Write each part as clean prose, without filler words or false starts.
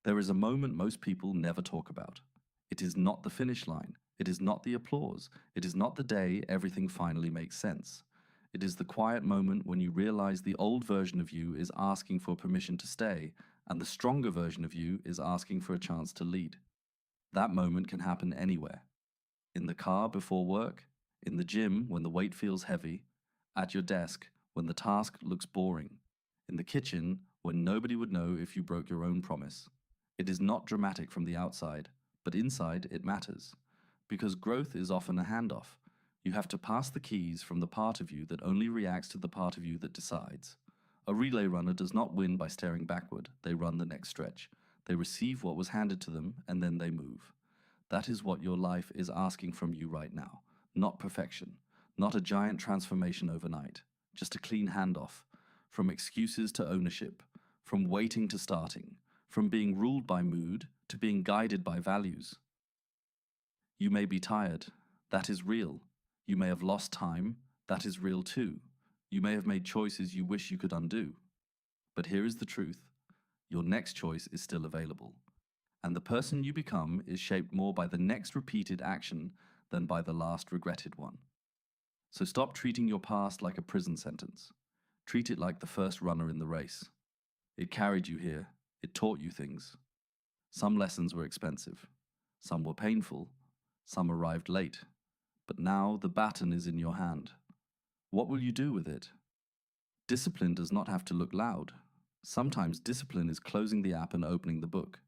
There is a moment most people never talk about. It is not the finish line. It is not the applause. It is not the day everything finally makes sense. It is the quiet moment when you realize the old version of you is asking for permission to stay, and the stronger version of you is asking for a chance to lead. That moment can happen anywhere. In the car before work, in the gym when the weight feels heavy, at your desk when the task looks boring, in the kitchen when nobody would know if you broke your own promise. It is not dramatic from the outside, but inside it matters. Because growth is often a handoff. You have to pass the keys from the part of you that only reacts to the part of you that decides. A relay runner does not win by staring backward. They run the next stretch. They receive what was handed to them, and then they move. That is what your life is asking from you right now. Not perfection. Not a giant transformation overnight. Just a clean handoff. From excuses to ownership. From waiting to starting. From being ruled by mood to being guided by values. You may be tired. That is real. You may have lost time. That is real too. You may have made choices you wish you could undo. But here is the truth. Your next choice is still available. And the person you become is shaped more by the next repeated action than by the last regretted one. So stop treating your past like a prison sentence. Treat it like the first runner in the race. It carried you here. It taught you things. Some lessons were expensive. Some were painful. Some arrived late. But now the baton is in your hand. What will you do with it? Discipline does not have to look loud. Sometimes discipline is closing the app and opening the book.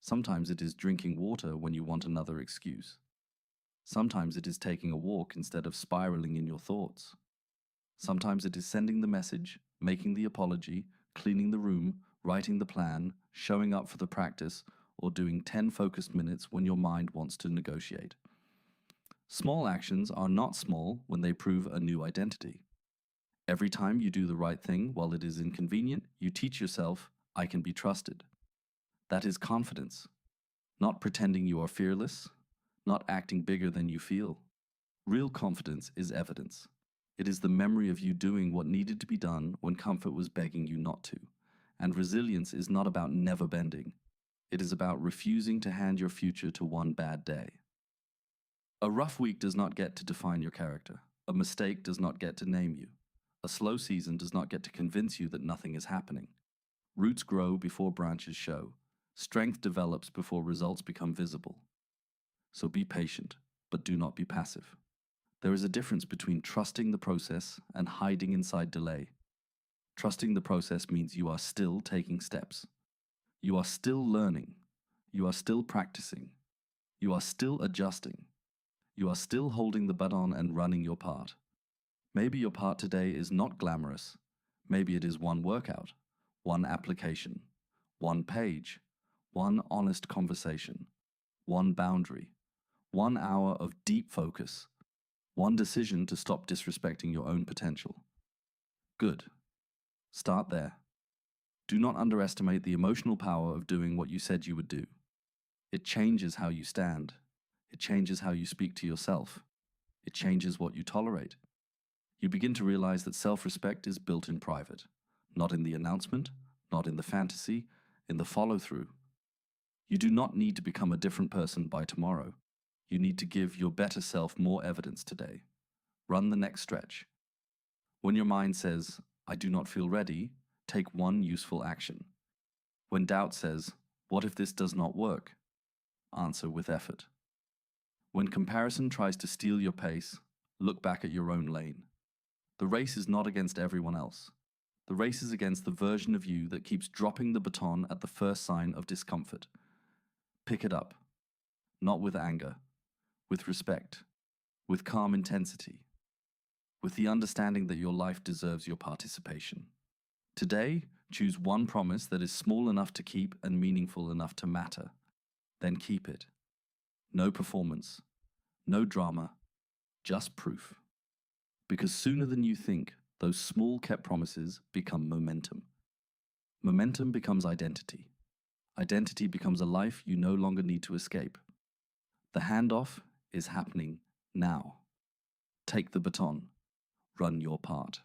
Sometimes it is drinking water when you want another excuse. Sometimes it is taking a walk instead of spiraling in your thoughts. Sometimes it is sending the message, making the apology, cleaning the room, writing the plan, showing up for the practice, or doing 10 focused minutes when your mind wants to negotiate. Small actions are not small when they prove a new identity. Every time you do the right thing while it is inconvenient, you teach yourself, I can be trusted. That is confidence. Not pretending you are fearless, not acting bigger than you feel. Real confidence is evidence. It is the memory of you doing what needed to be done when comfort was begging you not to. And resilience is not about never bending. It is about refusing to hand your future to one bad day. A rough week does not get to define your character. A mistake does not get to name you. A slow season does not get to convince you that nothing is happening. Roots grow before branches show. Strength develops before results become visible. So be patient, but do not be passive. There is a difference between trusting the process and hiding inside delay. Trusting the process means you are still taking steps. You are still learning. You are still practicing. You are still adjusting. You are still holding the baton and running your part. Maybe your part today is not glamorous. Maybe it is one workout, one application, one page, one honest conversation, one boundary, 1 hour of deep focus, one decision to stop disrespecting your own potential. Good. Start there. Do not underestimate the emotional power of doing what you said you would do. It changes how you stand. It changes how you speak to yourself. It changes what you tolerate. You begin to realize that self-respect is built in private, not in the announcement, not in the fantasy, in the follow-through. You do not need to become a different person by tomorrow. You need to give your better self more evidence today. Run the next stretch. When your mind says, I do not feel ready, take one useful action. When doubt says, what if this does not work? Answer with effort. When comparison tries to steal your pace, look back at your own lane. The race is not against everyone else. The race is against the version of you that keeps dropping the baton at the first sign of discomfort. Pick it up. Not with anger, with respect, with calm intensity, with the understanding that your life deserves your participation. Today, choose one promise that is small enough to keep and meaningful enough to matter. Then keep it. No performance, no drama, just proof. Because sooner than you think, those small kept promises become momentum. Momentum becomes identity. Identity becomes a life you no longer need to escape. The handoff is happening now. Take the baton. Run your part.